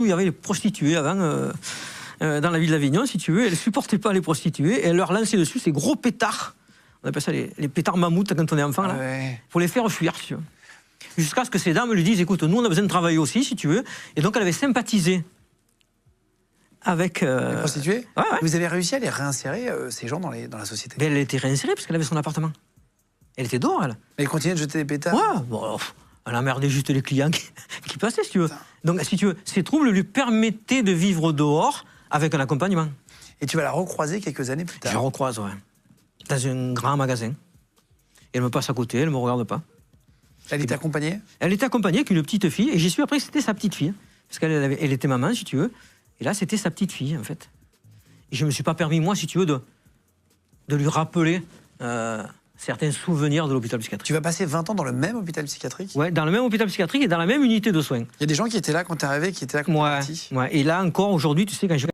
où il y avait les prostituées avant, dans la ville d'Avignon, si tu veux. Elles ne supportaient pas les prostituées et elles leur lançaient dessus ces gros pétards. On appelle ça les pétards mammouths quand on est enfant, là, pour les faire fuir, si tu veux. Jusqu'à ce que ces dames lui disent, écoute, nous on a besoin de travailler aussi, si tu veux. Et donc elle avait sympathisé avec... Les prostituées. Ouais. Vous avez réussi à les réinsérer, ces gens, dans la société? Mais elle était réinsérée parce qu'elle avait son appartement. Elle était dehors, elle. Mais elle continuait de jeter des pétards? Ouais, bon, elle emmerdait juste les clients qui passaient, si tu veux. Putain. Donc, si tu veux, ces troubles lui permettaient de vivre dehors avec un accompagnement. Et tu vas la recroiser quelques années plus tard? Je la recroise, ouais. Dans un grand magasin. Elle me passe à côté, elle ne me regarde pas. Elle était accompagnée? Elle était accompagnée avec une petite fille, et j'y suis après, c'était sa petite fille. Parce qu'elle était maman, si tu veux. Et là, c'était sa petite fille, en fait. Et je ne me suis pas permis, moi, si tu veux, de lui rappeler certains souvenirs de l'hôpital psychiatrique. Tu vas passer 20 ans dans le même hôpital psychiatrique? Ouais, dans le même hôpital psychiatrique et dans la même unité de soins. Il y a des gens qui étaient là quand tu es arrivé, qui étaient là quand tu es parti? Ouais. Et là encore, aujourd'hui, tu sais, quand je